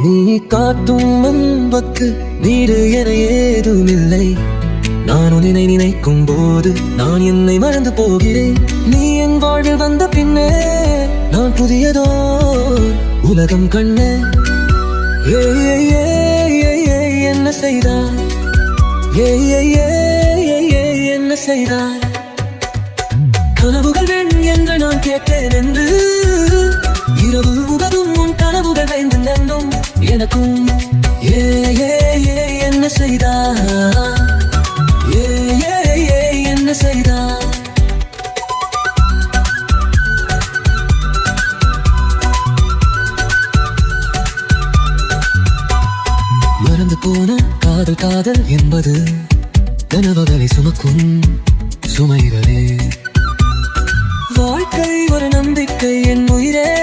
நீ காட்டும் அன்புக்கு நீடு என ஏதுமில்லை. நான் உன்னை நினைக்கும் போது நான் என்னை மறந்து போகிறேன். நீ என் வாழ்வில் வந்த பின்னே நான் புதியதோ உலகம் கண்ணே. என்ன செய்தாய்? என்ன செய்தாய்? கனவுகள் வேண் என்று நான் கேட்டேன் என்று இரவு முகதும் உன் கனவுகள் வேண்டு நன்றும் எனக்கும் என்ன செய்தாய்? என்ன செய்தாய்? மறந்து போன காதல் காதல் என்பது கனவுகளை சுமக்கும் சுமைகளே. வாழ்க்கை ஒரு நம்பிக்கை என் உயிரே.